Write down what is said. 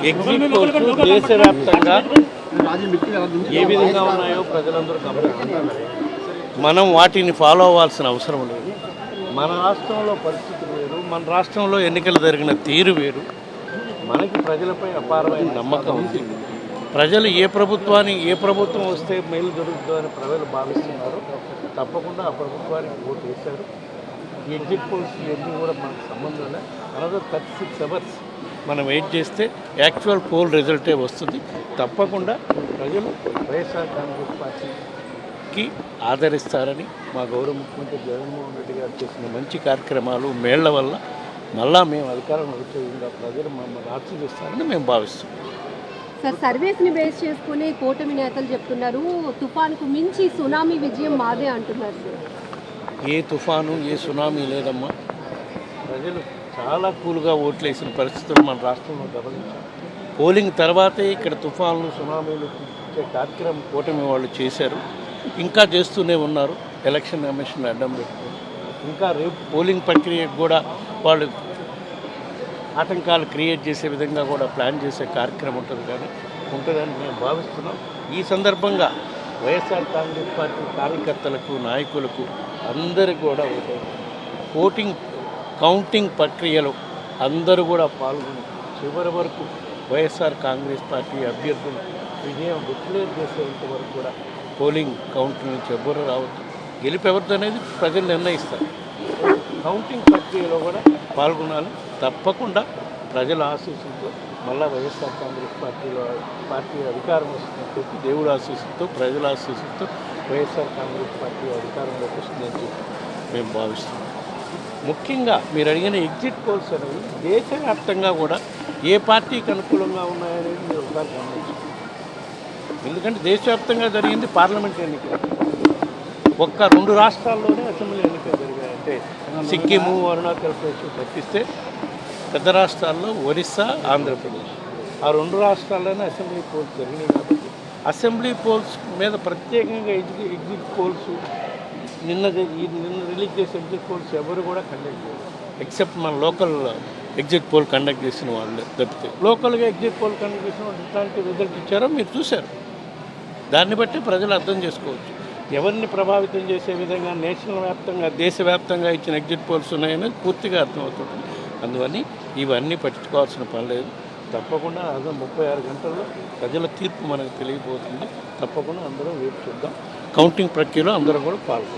Exit polls దేశవ్యాప్తంగా ఏ విధంగా ఉన్నాయో ప్రజలందరూ గమనిస్తున్నారు. మనం వాటిని ఫాలో అవ్వాల్సిన అవసరం లేదు. మన రాష్ట్రంలో పరిస్థితి వేరు, మన రాష్ట్రంలో ఎన్నికలు జరిగిన తీరు వేరు. మనకి ప్రజలపై అపారమైన నమ్మకం ఉంది. ప్రజలు ఏ ప్రభుత్వం వస్తే మేలు జరుగుతుందని ప్రజలు భావిస్తున్నారు. తప్పకుండా ఆ ప్రభుత్వానికి ఓటు వేశారు. ఈ ఎగ్జిట్ పోల్స్ ఇవన్నీ కూడా మనకు సంబంధం లేదు. అనదర్ 36 అవర్స్ మనం వెయిట్ చేస్తే యాక్చువల్ పోల్ రిజల్టే వస్తుంది. తప్పకుండా ప్రజలు వైఎస్ఆర్ కాంగ్రెస్ పార్టీకి ఆదరిస్తారని మా గౌరవ ముఖ్యమంత్రి జగన్మోహన్ రెడ్డి గారు చేసిన మంచి కార్యక్రమాలు మేళ్ల వల్ల మళ్ళా మేము అధికారం వచ్చే విధంగా ప్రజలు మమ్మల్ని ఆశీర్వదిస్తారని మేము భావిస్తున్నాం. సార్, సర్వేస్ని బేస్ చేసుకుని కూటమి నేతలు చెప్తున్నారు తుఫాన్కు మించి సునామీ విజయం మాదే అంటున్నారు సార్. ఏ తుఫాను ఏ సునామీ లేదమ్మా. ప్రజలు చాలా కూల్గా ఓట్లేసిన పరిస్థితులు మన రాష్ట్రంలో గమనించారు. పోలింగ్ తర్వాతే ఇక్కడ తుఫాన్లు సునామీలు ఇచ్చే కార్యక్రమం కూటమి వాళ్ళు చేశారు. ఇంకా చేస్తూనే ఉన్నారు. ఎలక్షన్ కమిషన్ అడ్డం పెట్టుకుని ఇంకా రేపు పోలింగ్ ప్రక్రియకు కూడా వాళ్ళు ఆటంకాలు క్రియేట్ చేసే విధంగా కూడా ప్లాన్ చేసే కార్యక్రమం ఉంటుందని మేము భావిస్తున్నాం. ఈ సందర్భంగా వైఎస్ఆర్ కాంగ్రెస్ పార్టీ కార్యకర్తలకు నాయకులకు అందరికీ కూడా కౌంటింగ్ ప్రక్రియలో అందరూ కూడా పాల్గొని చివరి వరకు వైఎస్ఆర్ కాంగ్రెస్ పార్టీ అభ్యర్థులు విజయం డిక్లేర్ చేసేంత వరకు కూడా పోలింగ్ కౌంటింగ్ నుంచి ఎవ్వరూ రావద్దు. గెలుపు ఎవరితో అనేది ప్రజలు నిర్ణయిస్తారు. కౌంటింగ్ ప్రక్రియలో కూడా పాల్గొనాలి. తప్పకుండా ప్రజల ఆశీస్సులతో మళ్ళీ వైఎస్ఆర్ కాంగ్రెస్ పార్టీ అధికారం వస్తుందని చెప్పి దేవుడు ఆశీస్సులతో ప్రజల ఆశీస్సులతో వైఎస్ఆర్ కాంగ్రెస్ పార్టీ అధికారంలోకి వస్తుందని చెప్పి మేము భావిస్తున్నాం. ముఖ్యంగా మీరు అడిగిన ఎగ్జిట్ పోల్స్ అనేవి దేశవ్యాప్తంగా కూడా ఏ పార్టీకి అనుకూలంగా ఉన్నాయనేది మీరు ఒకసారి గమనించారు. ఎందుకంటే దేశవ్యాప్తంగా జరిగింది పార్లమెంట్ ఎన్నికలు. ఒక్క 2 రాష్ట్రాల్లోనే అసెంబ్లీ ఎన్నికలు జరిగాయంటే సిక్కిము అరుణాచల్ ప్రదేశ్ తప్పిస్తే పెద్ద రాష్ట్రాల్లో ఒరిస్సా ఆంధ్రప్రదేశ్ ఆ 2 రాష్ట్రాల్లోనే అసెంబ్లీ పోల్స్ జరిగినాయి. కాబట్టి అసెంబ్లీ పోల్స్ మీద ప్రత్యేకంగా ఎగ్జిట్ పోల్స్ నిన్న రిలీజ్ చేసే ఎగ్జిట్ పోల్స్ ఎవరు కూడా కండక్ట్ చేయరు. ఎక్సెప్ట్ మన లోకల్ ఎగ్జిట్ పోల్ కండక్ట్ చేసిన వాళ్ళు తప్పితే లోకల్గా ఎగ్జిట్ పోల్ కండక్ట్ చేసిన వాళ్ళు ఎట్లాంటి రిజల్ట్ ఇచ్చారో మీరు చూశారు. దాన్ని బట్టి ప్రజలు అర్థం చేసుకోవచ్చు ఎవరిని ప్రభావితం చేసే విధంగా నేషనల్ వ్యాప్తంగా దేశవ్యాప్తంగా ఇచ్చిన ఎగ్జిట్ పోల్స్ ఉన్నాయనేది పూర్తిగా అర్థమవుతుంది. అందువల్ల ఇవన్నీ పట్టించుకోవాల్సిన పని లేదు. తప్పకుండా అదే 36 గంటల్లో ప్రజల తీర్పు మనకు తెలియబోతుంది. తప్పకుండా అందరూ వేచి చూద్దాం. కౌంటింగ్ ప్రక్రియలో అందరూ కూడా పాల్గొంటాం.